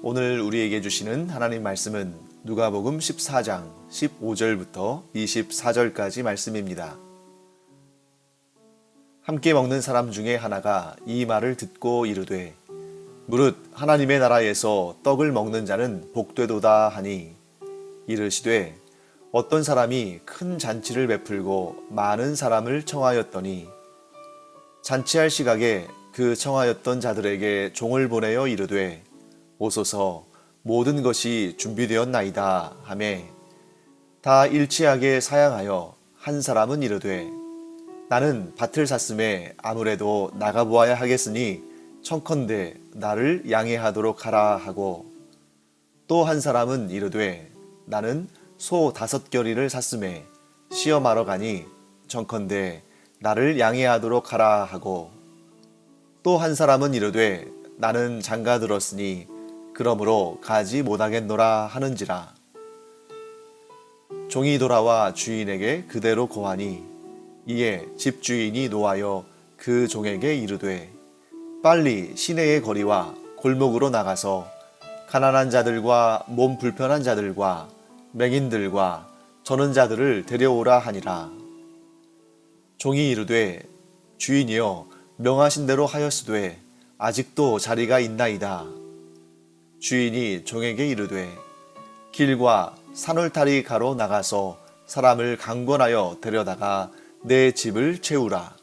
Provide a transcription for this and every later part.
오늘 우리에게 주시는 하나님 말씀은 누가복음 14장 15절부터 24절까지 말씀입니다. 함께 먹는 사람 중에 하나가 이 말을 듣고 이르되 무릇 하나님의 나라에서 떡을 먹는 자는 복되도다 하니 이르시되 어떤 사람이 큰 잔치를 베풀고 많은 사람을 청하였더니 잔치할 시각에 그 청하였던 자들에게 종을 보내어 이르되 오소서 모든 것이 준비되었나이다 하매 다 일치하게 사양하여 한 사람은 이르되 나는 밭을 샀음에 아무래도 나가보아야 하겠으니 청컨대 나를 양해하도록 하라 하고 또 한 사람은 이르되 나는 소 5겨리를 샀음에 시험하러 가니 청컨대 나를 양해하도록 하라 하고 또 한 사람은 이르되 나는 장가 들었으니 그러므로 가지 못하겠노라 하는지라. 종이 돌아와 주인에게 그대로 고하니 이에 집주인이 노하여 그 종에게 이르되 빨리 시내의 거리와 골목으로 나가서 가난한 자들과 몸 불편한 자들과 맹인들과 저는 자들을 데려오라 하니라. 종이 이르되 주인이여 명하신 대로 하였으되 아직도 자리가 있나이다. 주인이 종에게 이르되 길과 산울타리 가로 나가서 사람을 강권하여 데려다가 내 집을 채우라.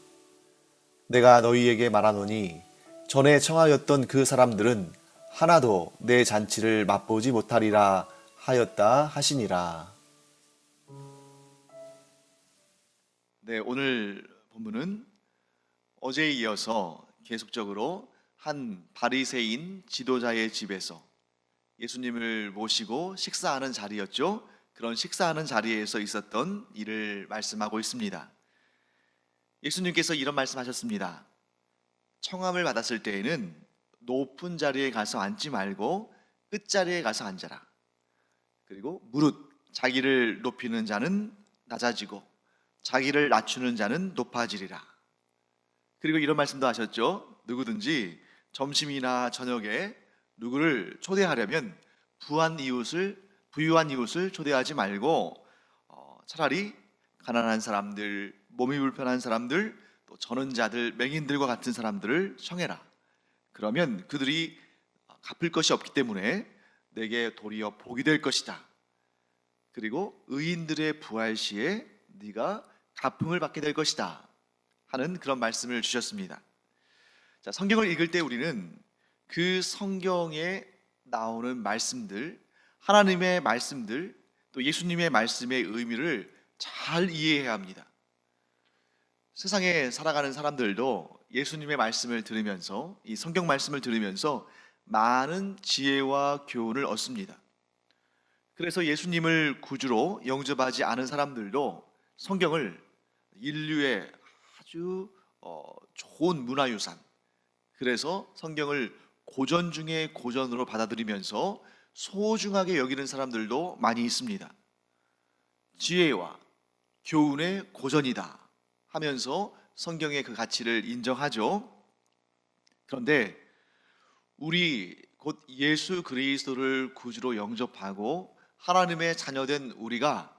내가 너희에게 말하노니 전에 청하였던 그 사람들은 하나도 내 잔치를 맛보지 못하리라 하였다 하시니라. 네, 오늘 본문은 어제에 이어서 계속적으로 한 바리새인 지도자의 집에서 예수님을 모시고 식사하는 자리였죠. 그런 식사하는 자리에서 있었던 일을 말씀하고 있습니다. 예수님께서 이런 말씀하셨습니다. 청함을 받았을 때에는 높은 자리에 가서 앉지 말고 끝자리에 가서 앉아라. 그리고 무릇 자기를 높이는 자는 낮아지고 자기를 낮추는 자는 높아지리라. 그리고 이런 말씀도 하셨죠. 누구든지 점심이나 저녁에 누구를 초대하려면 부유한 이웃을 초대하지 말고 차라리 가난한 사람들, 몸이 불편한 사람들, 또 저는 자들, 맹인들과 같은 사람들을 청해라. 그러면 그들이 갚을 것이 없기 때문에 내게 도리어 복이 될 것이다. 그리고 의인들의 부활 시에 네가 갚음을 받게 될 것이다 하는 그런 말씀을 주셨습니다. 자, 성경을 읽을 때 우리는 그 성경에 나오는 말씀들, 하나님의 말씀들, 또 예수님의 말씀의 의미를 잘 이해해야 합니다. 세상에 살아가는 사람들도 예수님의 말씀을 들으면서, 이 성경 말씀을 들으면서 많은 지혜와 교훈을 얻습니다. 그래서 예수님을 구주로 영접하지 않은 사람들도 성경을 인류의 아주 좋은 문화유산, 그래서 성경을 고전 중에 고전으로 받아들이면서 소중하게 여기는 사람들도 많이 있습니다. 지혜와 교훈의 고전이다 하면서 성경의 그 가치를 인정하죠. 그런데 우리 곧 예수 그리스도를 구주로 영접하고 하나님의 자녀된 우리가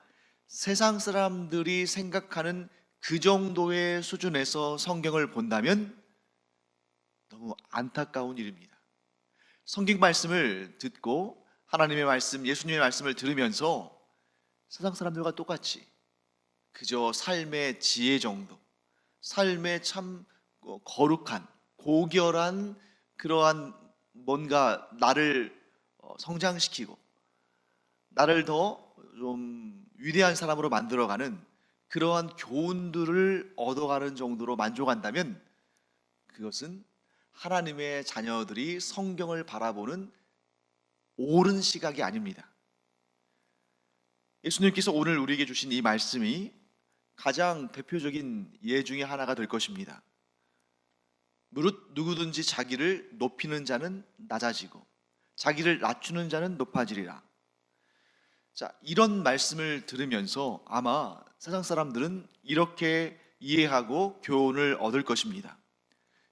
세상 사람들이 생각하는 그 정도의 수준에서 성경을 본다면 너무 안타까운 일입니다. 성경 말씀을 듣고 하나님의 말씀, 예수님의 말씀을 들으면서 세상 사람들과 똑같이 그저 삶의 지혜 정도, 삶의 참 거룩한, 고결한 그러한 뭔가 나를 성장시키고 나를 더 좀 위대한 사람으로 만들어가는 그러한 교훈들을 얻어가는 정도로 만족한다면 그것은 하나님의 자녀들이 성경을 바라보는 옳은 시각이 아닙니다. 예수님께서 오늘 우리에게 주신 이 말씀이 가장 대표적인 예 중에 하나가 될 것입니다. 무릇 누구든지 자기를 높이는 자는 낮아지고 자기를 낮추는 자는 높아지리라. 자, 이런 말씀을 들으면서 아마 세상 사람들은 이렇게 이해하고 교훈을 얻을 것입니다.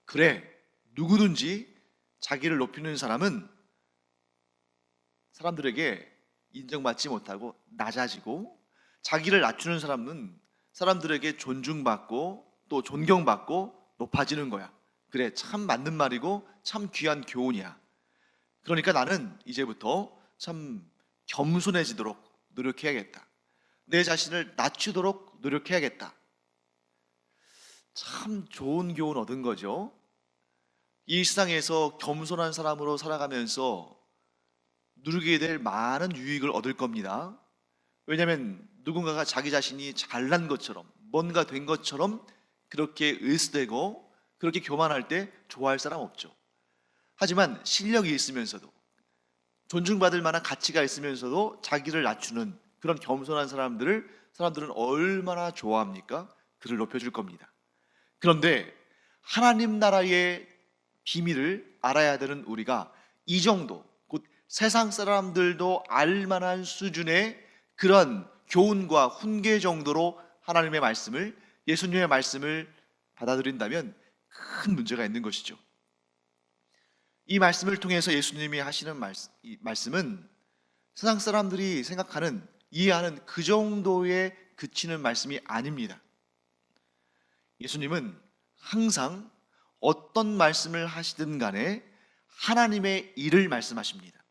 그래, 누구든지 자기를 높이는 사람은 사람들에게 인정받지 못하고 낮아지고, 자기를 낮추는 사람은 사람들에게 존중받고 또 존경받고 높아지는 거야. 그래, 참 맞는 말이고 참 귀한 교훈이야. 그러니까 나는 이제부터 참 겸손해지도록 노력해야겠다. 내 자신을 낮추도록 노력해야겠다. 참 좋은 교훈 얻은 거죠. 이 세상에서 겸손한 사람으로 살아가면서 누리게 될 많은 유익을 얻을 겁니다. 왜냐하면 누군가가 자기 자신이 잘난 것처럼, 뭔가 된 것처럼 그렇게 으스대고 그렇게 교만할 때 좋아할 사람 없죠. 하지만 실력이 있으면서도, 존중받을 만한 가치가 있으면서도 자기를 낮추는 그런 겸손한 사람들은 얼마나 좋아합니까? 그를 높여줄 겁니다. 그런데 하나님 나라의 비밀을 알아야 되는 우리가 이 정도, 곧 세상 사람들도 알만한 수준의 그런 교훈과 훈계 정도로 하나님의 말씀을, 예수님의 말씀을 받아들인다면 큰 문제가 있는 것이죠. 이 말씀을 통해서 예수님이 하시는 이 말씀은 세상 사람들이 생각하는, 이해하는 그 정도에 그치는 말씀이 아닙니다. 예수님은 항상 어떤 말씀을 하시든 간에 하나님의 일을 말씀하십니다.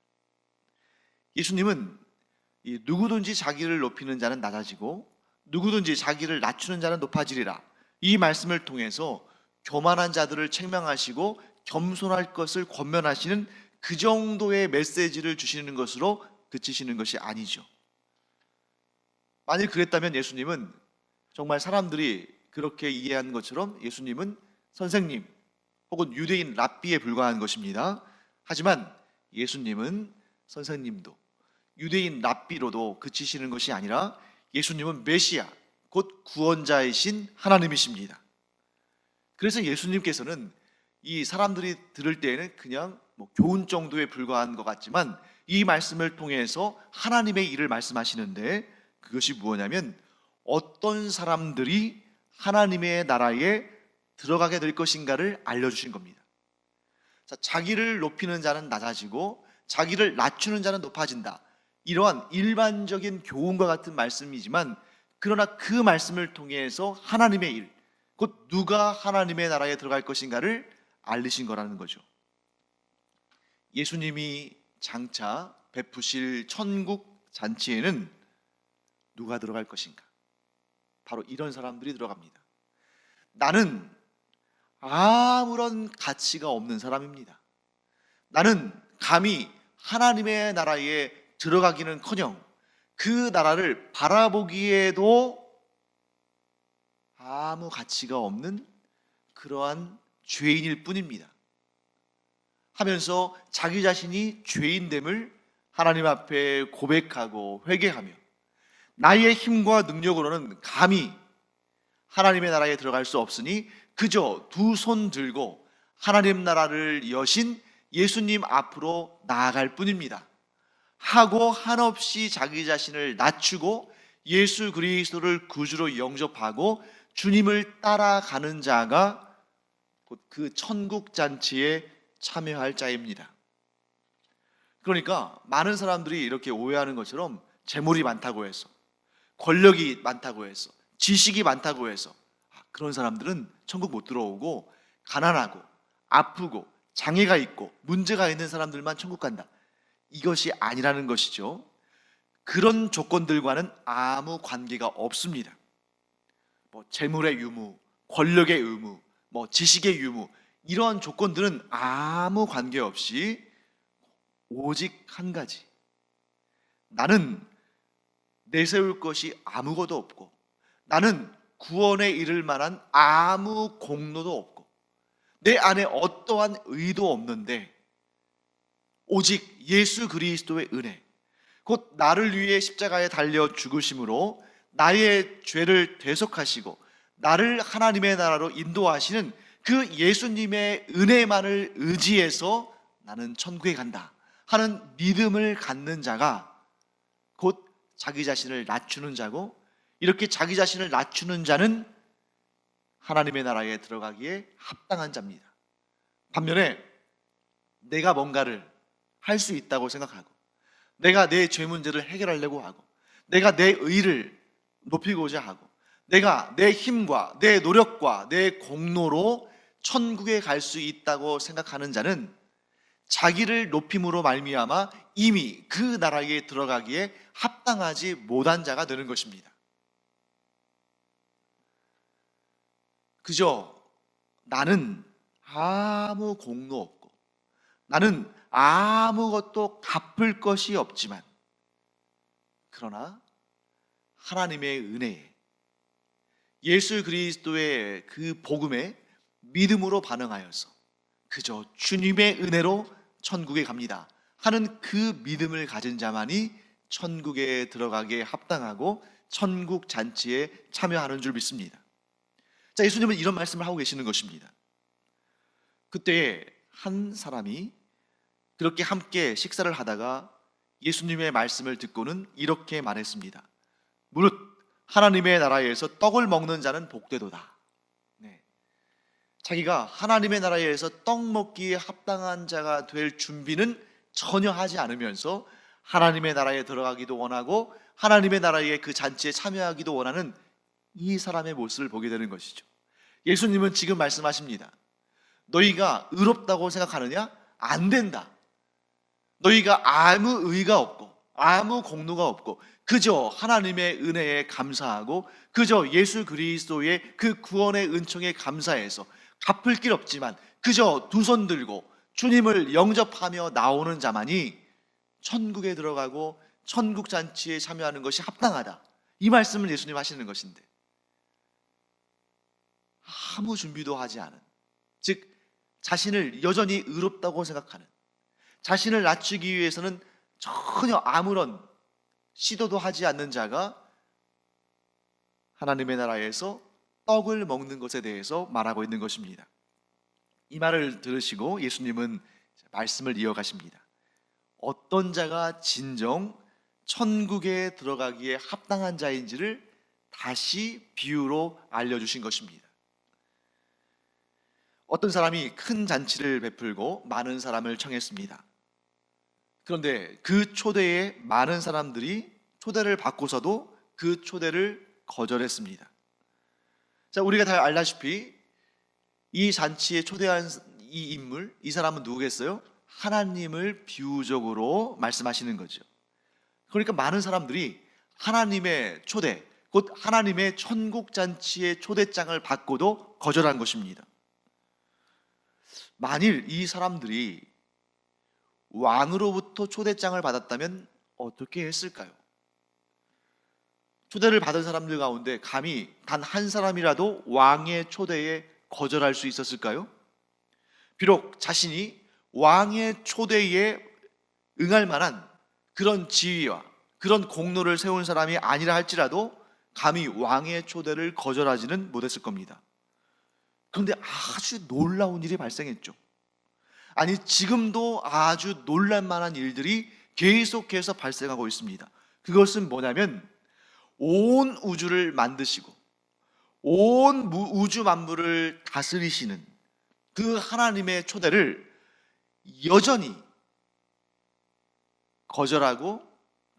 예수님은 누구든지 자기를 높이는 자는 낮아지고 누구든지 자기를 낮추는 자는 높아지리라, 이 말씀을 통해서 교만한 자들을 책망하시고 겸손할 것을 권면하시는 그 정도의 메시지를 주시는 것으로 그치시는 것이 아니죠. 만일 그랬다면 예수님은 정말 사람들이 그렇게 이해한 것처럼 예수님은 선생님 혹은 유대인 랍비에 불과한 것입니다. 하지만 예수님은 선생님도 유대인 랍비로도 그치시는 것이 아니라 예수님은 메시아, 곧 구원자이신 하나님이십니다. 그래서 예수님께서는 이 사람들이 들을 때에는 그냥 교훈 정도에 불과한 것 같지만 이 말씀을 통해서 하나님의 일을 말씀하시는데, 그것이 무엇냐면 어떤 사람들이 하나님의 나라에 들어가게 될 것인가를 알려주신 겁니다. 자, 자기를 높이는 자는 낮아지고 자기를 낮추는 자는 높아진다, 이러한 일반적인 교훈과 같은 말씀이지만, 그러나 그 말씀을 통해서 하나님의 일, 곧 누가 하나님의 나라에 들어갈 것인가를 알리신 거라는 거죠. 예수님이 장차 베푸실 천국 잔치에는 누가 들어갈 것인가? 바로 이런 사람들이 들어갑니다. 나는 아무런 가치가 없는 사람입니다. 나는 감히 하나님의 나라에 들어가기는커녕 그 나라를 바라보기에도 아무 가치가 없는 그러한 죄인일 뿐입니다 하면서 자기 자신이 죄인됨을 하나님 앞에 고백하고 회개하며, 나의 힘과 능력으로는 감히 하나님의 나라에 들어갈 수 없으니 그저 두 손 들고 하나님 나라를 여신 예수님 앞으로 나아갈 뿐입니다 하고 한없이 자기 자신을 낮추고 예수 그리스도를 구주로 영접하고 주님을 따라가는 자가 곧 그 천국 잔치에 참여할 자입니다. 그러니까 많은 사람들이 이렇게 오해하는 것처럼 재물이 많다고 해서, 권력이 많다고 해서, 지식이 많다고 해서 그런 사람들은 천국 못 들어오고, 가난하고 아프고 장애가 있고 문제가 있는 사람들만 천국 간다, 이것이 아니라는 것이죠. 그런 조건들과는 아무 관계가 없습니다. 재물의 유무, 권력의 의무, 지식의 유무, 이러한 조건들은 아무 관계없이 오직 한 가지, 나는 내세울 것이 아무것도 없고, 나는 구원에 이를 만한 아무 공로도 없고, 내 안에 어떠한 의도 없는데 오직 예수 그리스도의 은혜, 곧 나를 위해 십자가에 달려 죽으심으로 나의 죄를 대속하시고 나를 하나님의 나라로 인도하시는 그 예수님의 은혜만을 의지해서 나는 천국에 간다 하는 믿음을 갖는 자가 곧 자기 자신을 낮추는 자고, 이렇게 자기 자신을 낮추는 자는 하나님의 나라에 들어가기에 합당한 자입니다. 반면에 내가 뭔가를 할 수 있다고 생각하고 내가 내 죄 문제를 해결하려고 하고, 내가 내 의를 높이고자 하고, 내가 내 힘과 내 노력과 내 공로로 천국에 갈 수 있다고 생각하는 자는 자기를 높임으로 말미암아 이미 그 나라에 들어가기에 합당하지 못한 자가 되는 것입니다. 그저 나는 아무 공로 없고, 나는 아무것도 갚을 것이 없지만, 그러나 하나님의 은혜에, 예수 그리스도의 그 복음에 믿음으로 반응하여서 그저 주님의 은혜로 천국에 갑니다 하는 그 믿음을 가진 자만이 천국에 들어가기에 합당하고 천국 잔치에 참여하는 줄 믿습니다. 자, 예수님은 이런 말씀을 하고 계시는 것입니다. 그때 한 사람이 그렇게 함께 식사를 하다가 예수님의 말씀을 듣고는 이렇게 말했습니다. 무릇 하나님의 나라에서 떡을 먹는 자는 복되도다. 네. 자기가 하나님의 나라에서 떡 먹기에 합당한 자가 될 준비는 전혀 하지 않으면서 하나님의 나라에 들어가기도 원하고 하나님의 나라의 그 잔치에 참여하기도 원하는 이 사람의 모습을 보게 되는 것이죠. 예수님은 지금 말씀하십니다. 너희가 의롭다고 생각하느냐? 안 된다. 너희가 아무 의가 없고 아무 공로가 없고 그저 하나님의 은혜에 감사하고 그저 예수 그리스도의 그 구원의 은총에 감사해서 갚을 길 없지만 그저 두 손 들고 주님을 영접하며 나오는 자만이 천국에 들어가고 천국 잔치에 참여하는 것이 합당하다. 이 말씀을 예수님 하시는 것인데, 아무 준비도 하지 않은, 즉 자신을 여전히 의롭다고 생각하는, 자신을 낮추기 위해서는 전혀 아무런 시도도 하지 않는 자가 하나님의 나라에서 떡을 먹는 것에 대해서 말하고 있는 것입니다. 이 말을 들으시고 예수님은 말씀을 이어가십니다. 어떤 자가 진정 천국에 들어가기에 합당한 자인지를 다시 비유로 알려주신 것입니다. 어떤 사람이 큰 잔치를 베풀고 많은 사람을 청했습니다. 그런데 그 초대에 많은 사람들이 초대를 받고서도 그 초대를 거절했습니다. 자, 우리가 다 알다시피 이 잔치에 초대한 이 인물, 이 사람은 누구겠어요? 하나님을 비유적으로 말씀하시는 거죠. 그러니까 많은 사람들이 하나님의 초대, 곧 하나님의 천국 잔치의 초대장을 받고도 거절한 것입니다. 만일 이 사람들이 왕으로부터 초대장을 받았다면 어떻게 했을까요? 초대를 받은 사람들 가운데 감히 단 한 사람이라도 왕의 초대에 거절할 수 있었을까요? 비록 자신이 왕의 초대에 응할 만한 그런 지위와 그런 공로를 세운 사람이 아니라 할지라도 감히 왕의 초대를 거절하지는 못했을 겁니다. 그런데 아주 놀라운 일이 발생했죠. 아니, 지금도 아주 놀랄만한 일들이 계속해서 발생하고 있습니다. 그것은 뭐냐면 온 우주를 만드시고 온 우주 만물을 다스리시는 그 하나님의 초대를 여전히 거절하고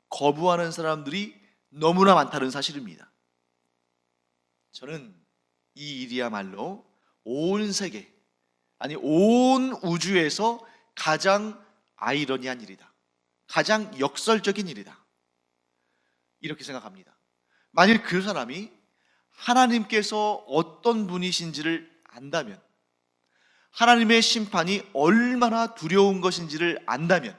거부하는 사람들이 너무나 많다는 사실입니다. 저는 이 일이야말로 온 세계, 아니 온 우주에서 가장 아이러니한 일이다. 가장 역설적인 일이다. 이렇게 생각합니다. 만일 그 사람이 하나님께서 어떤 분이신지를 안다면, 하나님의 심판이 얼마나 두려운 것인지를 안다면,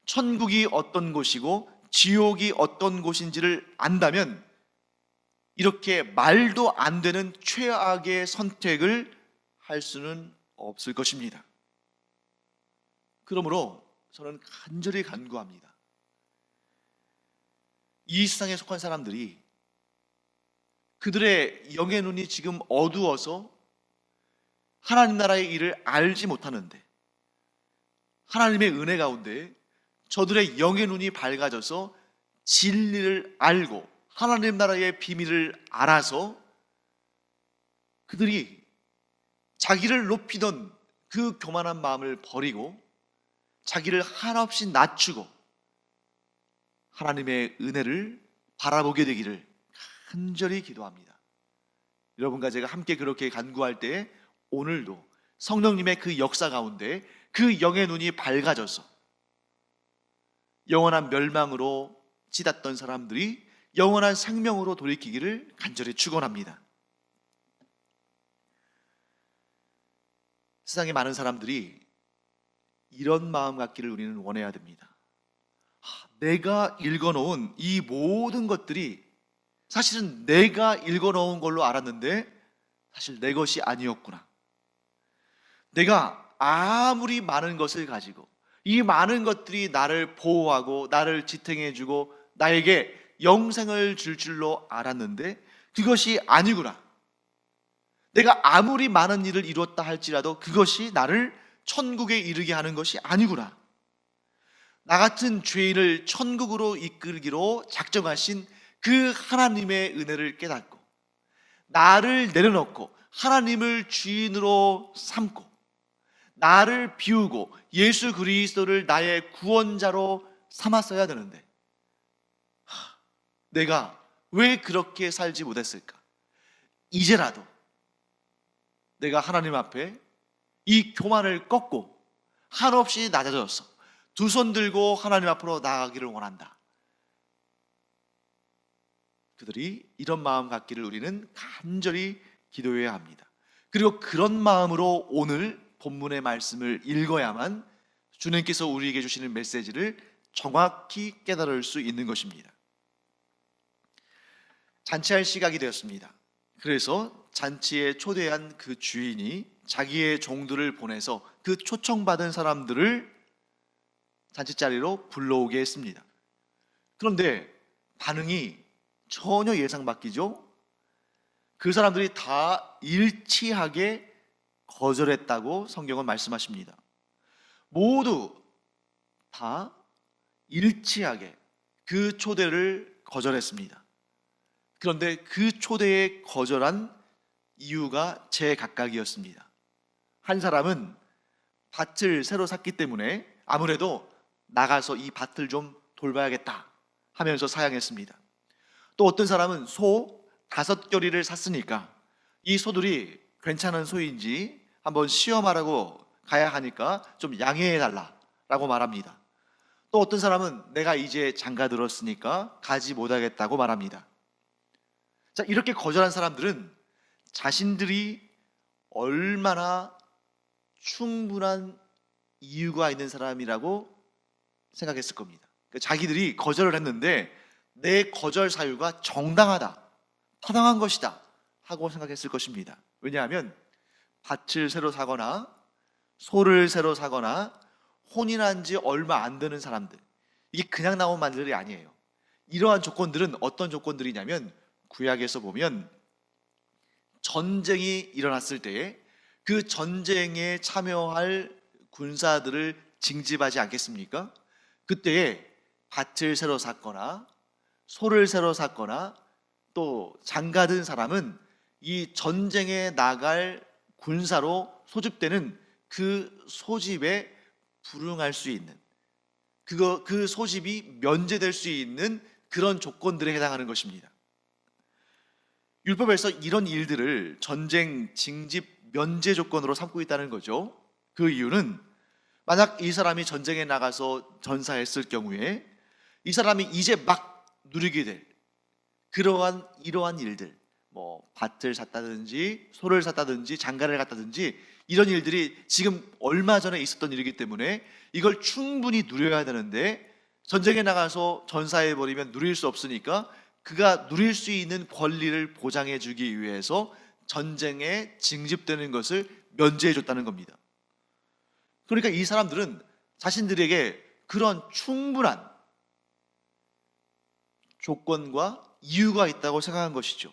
천국이 어떤 곳이고 지옥이 어떤 곳인지를 안다면 이렇게 말도 안 되는 최악의 선택을 할 수는 없을 것입니다. 그러므로 저는 간절히 간구합니다. 이 세상에 속한 사람들이 그들의 영의 눈이 지금 어두워서 하나님 나라의 일을 알지 못하는데, 하나님의 은혜 가운데 저들의 영의 눈이 밝아져서 진리를 알고 하나님 나라의 비밀을 알아서 그들이 자기를 높이던 그 교만한 마음을 버리고 자기를 한없이 낮추고 하나님의 은혜를 바라보게 되기를 간절히 기도합니다. 여러분과 제가 함께 그렇게 간구할 때 오늘도 성령님의 그 역사 가운데 그 영의 눈이 밝아져서 영원한 멸망으로 치닫던 사람들이 영원한 생명으로 돌이키기를 간절히 축원합니다. 세상에 많은 사람들이 이런 마음 갖기를 우리는 원해야 됩니다. 내가 읽어놓은 이 모든 것들이 사실은 내가 읽어놓은 걸로 알았는데 사실 내 것이 아니었구나. 내가 아무리 많은 것을 가지고 이 많은 것들이 나를 보호하고 나를 지탱해주고 나에게 영생을 줄 줄로 알았는데 그것이 아니구나. 내가 아무리 많은 일을 이루었다 할지라도 그것이 나를 천국에 이르게 하는 것이 아니구나. 나 같은 죄인을 천국으로 이끌기로 작정하신 그 하나님의 은혜를 깨닫고 나를 내려놓고 하나님을 주인으로 삼고 나를 비우고 예수 그리스도를 나의 구원자로 삼았어야 되는데 내가 왜 그렇게 살지 못했을까? 이제라도 내가 하나님 앞에 이 교만을 꺾고 한없이 낮아져서 두 손 들고 하나님 앞으로 나아가기를 원한다. 그들이 이런 마음 갖기를 우리는 간절히 기도해야 합니다. 그리고 그런 마음으로 오늘 본문의 말씀을 읽어야만 주님께서 우리에게 주시는 메시지를 정확히 깨달을 수 있는 것입니다. 잔치할 시각이 되었습니다. 그래서 잔치에 초대한 그 주인이 자기의 종들을 보내서 그 초청받은 사람들을 잔치자리로 불러오게 했습니다. 그런데 반응이 전혀 예상 밖이죠. 그 사람들이 다 일치하게 거절했다고 성경은 말씀하십니다. 모두 다 일치하게 그 초대를 거절했습니다. 그런데 그 초대에 거절한 이유가 제각각이었습니다. 한 사람은 밭을 새로 샀기 때문에 아무래도 나가서 이 밭을 좀 돌봐야겠다 하면서 사양했습니다. 또 어떤 사람은 소 5겨리를 샀으니까 이 소들이 괜찮은 소인지 한번 시험하라고 가야 하니까 좀 양해해달라고 말합니다. 또 어떤 사람은 내가 이제 장가 들었으니까 가지 못하겠다고 말합니다. 자, 이렇게 거절한 사람들은 자신들이 얼마나 충분한 이유가 있는 사람이라고 생각했을 겁니다. 자기들이 거절을 했는데 내 거절 사유가 정당하다, 타당한 것이다 하고 생각했을 것입니다. 왜냐하면 밭을 새로 사거나 소를 새로 사거나 혼인한 지 얼마 안 되는 사람들, 이게 그냥 나온 말들이 아니에요. 이러한 조건들은 어떤 조건들이냐면 구약에서 보면 전쟁이 일어났을 때에 그 전쟁에 참여할 군사들을 징집하지 않겠습니까? 그때에 밭을 새로 샀거나 소를 새로 샀거나 또 장가든 사람은 이 전쟁에 나갈 군사로 소집되는 그 소집에 불응할 수 있는 그 소집이 면제될 수 있는 그런 조건들에 해당하는 것입니다. 율법에서 이런 일들을 전쟁 징집 면제 조건으로 삼고 있다는 거죠. 그 이유는 만약 이 사람이 전쟁에 나가서 전사했을 경우에 이 사람이 이제 막 누리게 될 이러한 일들, 뭐 밭을 샀다든지 소를 샀다든지 장가를 갔다든지 이런 일들이 지금 얼마 전에 있었던 일이기 때문에 이걸 충분히 누려야 되는데 전쟁에 나가서 전사해버리면 누릴 수 없으니까 그가 누릴 수 있는 권리를 보장해 주기 위해서 전쟁에 징집되는 것을 면제해 줬다는 겁니다. 그러니까 이 사람들은 자신들에게 그런 충분한 조건과 이유가 있다고 생각한 것이죠.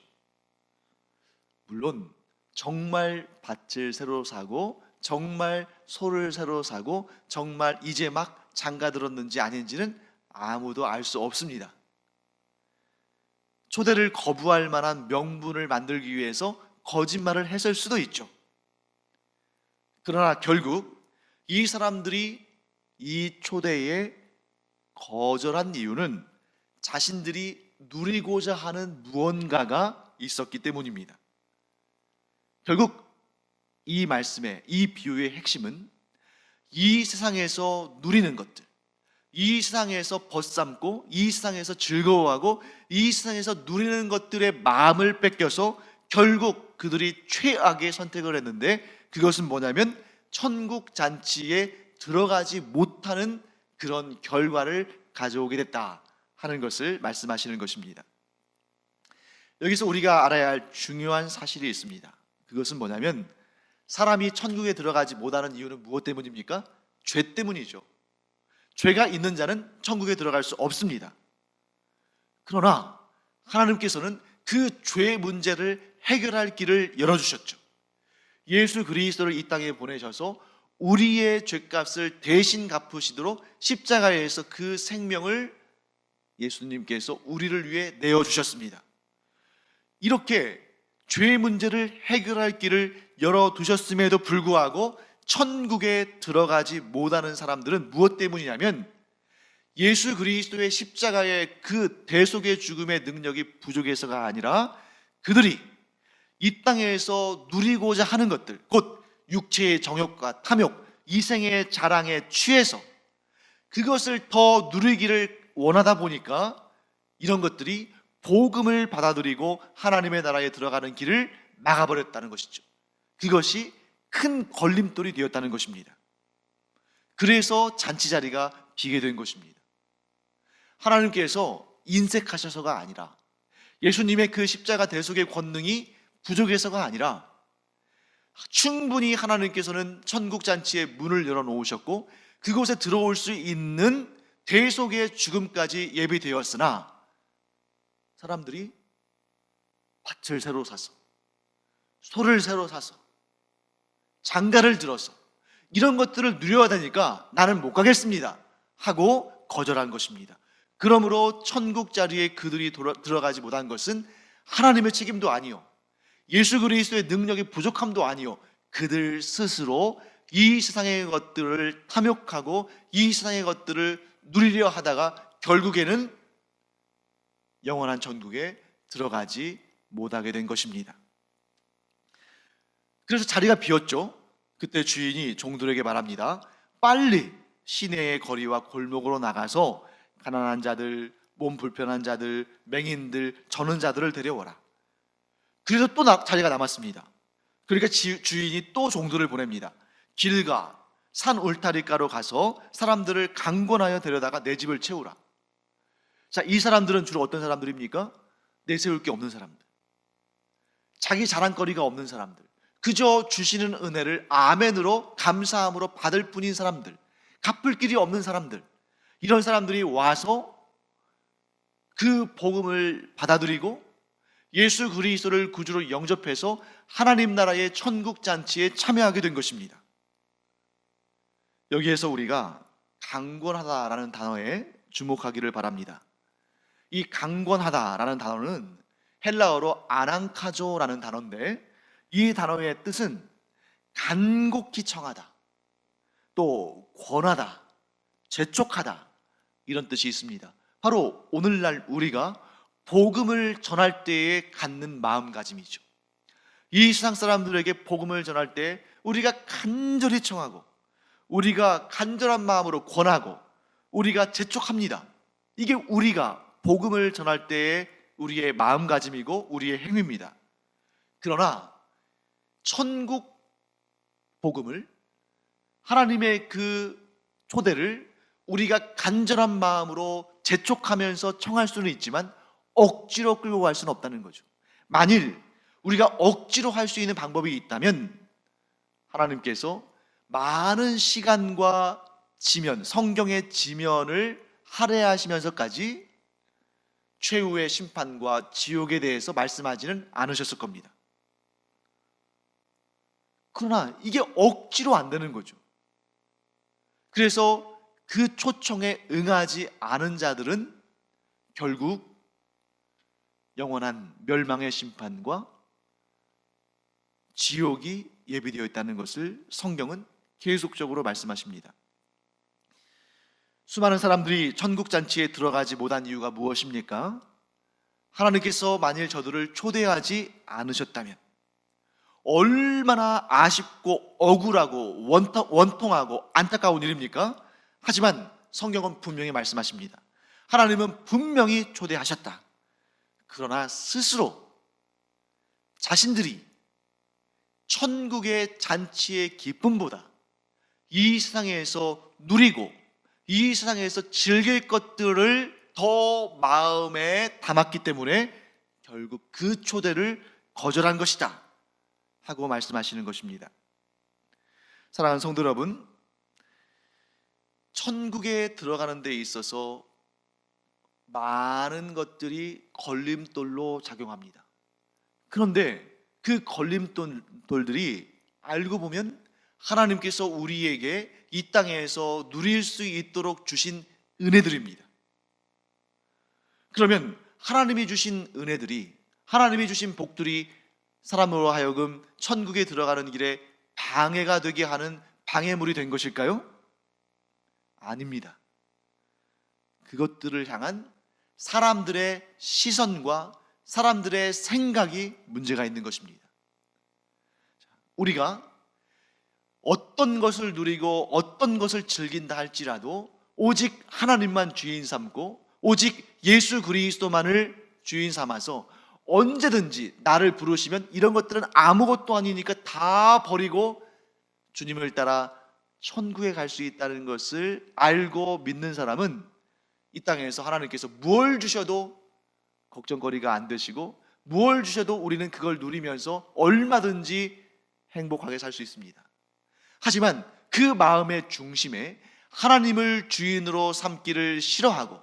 물론 정말 밭을 새로 사고 정말 소를 새로 사고 정말 이제 막 장가 들었는지 아닌지는 아무도 알 수 없습니다. 초대를 거부할 만한 명분을 만들기 위해서 거짓말을 했을 수도 있죠. 그러나 결국 이 사람들이 이 초대에 거절한 이유는 자신들이 누리고자 하는 무언가가 있었기 때문입니다. 결국 이 말씀의, 이 비유의 핵심은 이 세상에서 누리는 것들, 이 세상에서 벗삼고, 이 세상에서 즐거워하고, 이 세상에서 누리는 것들의 마음을 뺏겨서 결국 그들이 최악의 선택을 했는데, 그것은 뭐냐면 천국 잔치에 들어가지 못하는 그런 결과를 가져오게 됐다 하는 것을 말씀하시는 것입니다. 여기서 우리가 알아야 할 중요한 사실이 있습니다. 그것은 뭐냐면 사람이 천국에 들어가지 못하는 이유는 무엇 때문입니까? 죄 때문이죠. 죄가 있는 자는 천국에 들어갈 수 없습니다. 그러나 하나님께서는 그 죄 문제를 해결할 길을 열어주셨죠. 예수 그리스도를 이 땅에 보내셔서 우리의 죄값을 대신 갚으시도록 십자가에서 그 생명을 예수님께서 우리를 위해 내어주셨습니다. 이렇게 죄 문제를 해결할 길을 열어두셨음에도 불구하고 천국에 들어가지 못하는 사람들은 무엇 때문이냐면 예수 그리스도의 십자가의 그 대속의 죽음의 능력이 부족해서가 아니라 그들이 이 땅에서 누리고자 하는 것들, 곧 육체의 정욕과 탐욕, 이생의 자랑에 취해서 그것을 더 누리기를 원하다 보니까 이런 것들이 복음을 받아들이고 하나님의 나라에 들어가는 길을 막아버렸다는 것이죠. 그것이 큰 걸림돌이 되었다는 것입니다. 그래서 잔치 자리가 비게 된 것입니다. 하나님께서 인색하셔서가 아니라, 예수님의 그 십자가 대속의 권능이 부족해서가 아니라, 충분히 하나님께서는 천국 잔치의 문을 열어놓으셨고 그곳에 들어올 수 있는 대속의 죽음까지 예비되었으나 사람들이 밭을 새로 사서, 소를 새로 사서, 장가를 들어서 이런 것들을 누려야 되니까 나는 못 가겠습니다 하고 거절한 것입니다. 그러므로 천국 자리에 그들이 들어가지 못한 것은 하나님의 책임도 아니요, 예수 그리스도의 능력이 부족함도 아니요, 그들 스스로 이 세상의 것들을 탐욕하고 이 세상의 것들을 누리려 하다가 결국에는 영원한 천국에 들어가지 못하게 된 것입니다. 그래서 자리가 비었죠. 그때 주인이 종들에게 말합니다. 빨리 시내의 거리와 골목으로 나가서 가난한 자들, 몸 불편한 자들, 맹인들, 저는 자들을 데려오라. 그래서 또 자리가 남았습니다. 그러니까 주인이 또 종들을 보냅니다. 길가, 산 울타리가로 가서 사람들을 강권하여 데려다가 내 집을 채우라. 자, 이 사람들은 주로 어떤 사람들입니까? 내세울 게 없는 사람들, 자기 자랑거리가 없는 사람들, 그저 주시는 은혜를 아멘으로 감사함으로 받을 뿐인 사람들, 갚을 길이 없는 사람들, 이런 사람들이 와서 그 복음을 받아들이고 예수 그리스도를 구주로 영접해서 하나님 나라의 천국 잔치에 참여하게 된 것입니다. 여기에서 우리가 강권하다라는 단어에 주목하기를 바랍니다. 이 강권하다라는 단어는 헬라어로 아낭카조라는 단어인데, 이 단어의 뜻은 간곡히 청하다, 또 권하다, 재촉하다, 이런 뜻이 있습니다. 바로 오늘날 우리가 복음을 전할 때에 갖는 마음가짐이죠. 이 세상 사람들에게 복음을 전할 때 우리가 간절히 청하고, 우리가 간절한 마음으로 권하고, 우리가 재촉합니다. 이게 우리가 복음을 전할 때의 우리의 마음가짐이고 우리의 행위입니다. 그러나 천국 복음을, 하나님의 그 초대를 우리가 간절한 마음으로 재촉하면서 청할 수는 있지만 억지로 끌고 갈 수는 없다는 거죠. 만일 우리가 억지로 할 수 있는 방법이 있다면 하나님께서 많은 시간과 지면, 성경의 지면을 할애하시면서까지 최후의 심판과 지옥에 대해서 말씀하지는 않으셨을 겁니다. 그러나 이게 억지로 안 되는 거죠. 그래서 그 초청에 응하지 않은 자들은 결국 영원한 멸망의 심판과 지옥이 예비되어 있다는 것을 성경은 계속적으로 말씀하십니다. 수많은 사람들이 천국 잔치에 들어가지 못한 이유가 무엇입니까? 하나님께서 만일 저들을 초대하지 않으셨다면 얼마나 아쉽고 억울하고 원통하고 안타까운 일입니까? 하지만 성경은 분명히 말씀하십니다. 하나님은 분명히 초대하셨다. 그러나 스스로 자신들이 천국의 잔치의 기쁨보다 이 세상에서 누리고 이 세상에서 즐길 것들을 더 마음에 담았기 때문에 결국 그 초대를 거절한 것이다 하고 말씀하시는 것입니다. 사랑하는 성도 여러분, 천국에 들어가는 데 있어서 많은 것들이 걸림돌로 작용합니다. 그런데 그 걸림돌들이 알고 보면 하나님께서 우리에게 이 땅에서 누릴 수 있도록 주신 은혜들입니다. 그러면 하나님이 주신 은혜들이, 하나님이 주신 복들이 사람으로 하여금 천국에 들어가는 길에 방해가 되게 하는 방해물이 된 것일까요? 아닙니다. 그것들을 향한 사람들의 시선과 사람들의 생각이 문제가 있는 것입니다. 우리가 어떤 것을 누리고 어떤 것을 즐긴다 할지라도 오직 하나님만 주인 삼고 오직 예수 그리스도만을 주인 삼아서 언제든지 나를 부르시면 이런 것들은 아무것도 아니니까 다 버리고 주님을 따라 천국에 갈 수 있다는 것을 알고 믿는 사람은 이 땅에서 하나님께서 무엇을 주셔도 걱정거리가 안 되시고 무엇을 주셔도 우리는 그걸 누리면서 얼마든지 행복하게 살 수 있습니다. 하지만 그 마음의 중심에 하나님을 주인으로 삼기를 싫어하고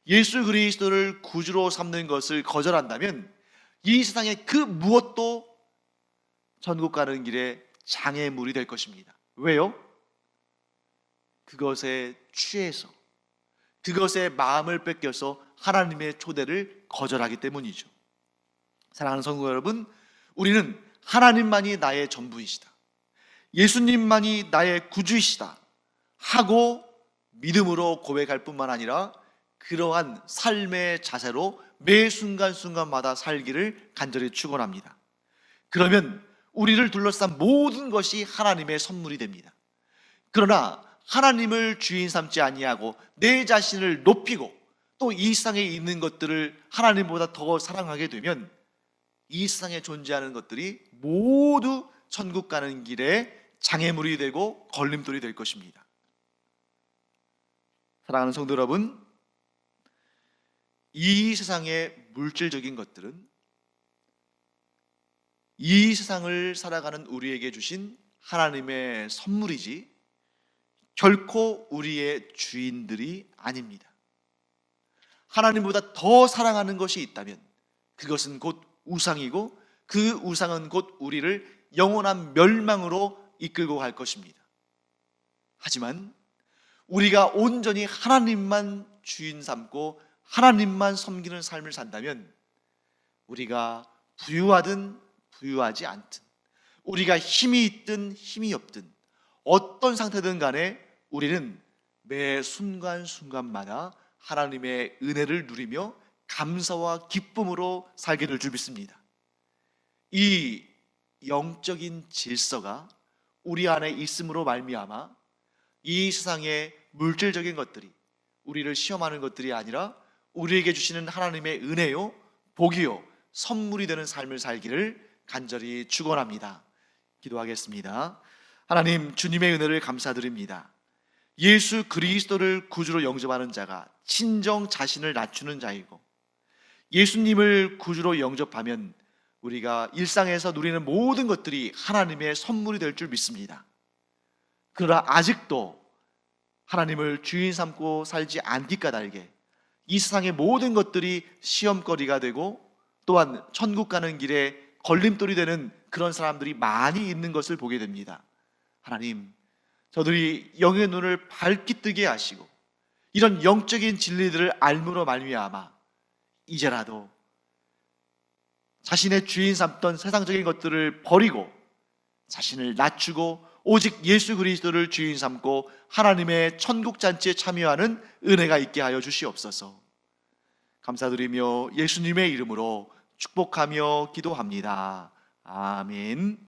예수 그리스도를 구주로 삼는 것을 거절한다면 이 세상의 그 무엇도 천국 가는 길에 장애물이 될 것입니다. 왜요? 그것에 취해서 그것에 마음을 뺏겨서 하나님의 초대를 거절하기 때문이죠. 사랑하는 성도 여러분, 우리는 하나님만이 나의 전부이시다, 예수님만이 나의 구주이시다 하고 믿음으로 고백할 뿐만 아니라 그러한 삶의 자세로 매 순간순간마다 살기를 간절히 축원합니다. 그러면 우리를 둘러싼 모든 것이 하나님의 선물이 됩니다. 그러나 하나님을 주인 삼지 아니하고 내 자신을 높이고 또 이 세상에 있는 것들을 하나님보다 더 사랑하게 되면 이 세상에 존재하는 것들이 모두 천국 가는 길에 장애물이 되고 걸림돌이 될 것입니다. 사랑하는 성도 여러분, 이 세상의 물질적인 것들은 이 세상을 살아가는 우리에게 주신 하나님의 선물이지 결코 우리의 주인들이 아닙니다. 하나님보다 더 사랑하는 것이 있다면 그것은 곧 우상이고 그 우상은 곧 우리를 영원한 멸망으로 이끌고 갈 것입니다. 하지만 우리가 온전히 하나님만 주인 삼고 하나님만 섬기는 삶을 산다면 우리가 부유하든 부유하지 않든 우리가 힘이 있든 힘이 없든 어떤 상태든 간에 우리는 매 순간순간마다 하나님의 은혜를 누리며 감사와 기쁨으로 살게 될 줄 믿습니다. 이 영적인 질서가 우리 안에 있음으로 말미암아 이 세상의 물질적인 것들이 우리를 시험하는 것들이 아니라 우리에게 주시는 하나님의 은혜요, 복이요, 선물이 되는 삶을 살기를 간절히 축원합니다. 기도하겠습니다. 하나님, 주님의 은혜를 감사드립니다. 예수 그리스도를 구주로 영접하는 자가 친정 자신을 낮추는 자이고 예수님을 구주로 영접하면 우리가 일상에서 누리는 모든 것들이 하나님의 선물이 될 줄 믿습니다. 그러나 아직도 하나님을 주인 삼고 살지 않기 까닭에 이 세상의 모든 것들이 시험거리가 되고 또한 천국 가는 길에 걸림돌이 되는 그런 사람들이 많이 있는 것을 보게 됩니다. 하나님, 저들이 영의 눈을 밝게 뜨게 하시고 이런 영적인 진리들을 알므로 말미암아 이제라도 자신의 주인 삼던 세상적인 것들을 버리고 자신을 낮추고 오직 예수 그리스도를 주인 삼고 하나님의 천국 잔치에 참여하는 은혜가 있게 하여 주시옵소서. 감사드리며 예수님의 이름으로 축복하며 기도합니다. 아멘.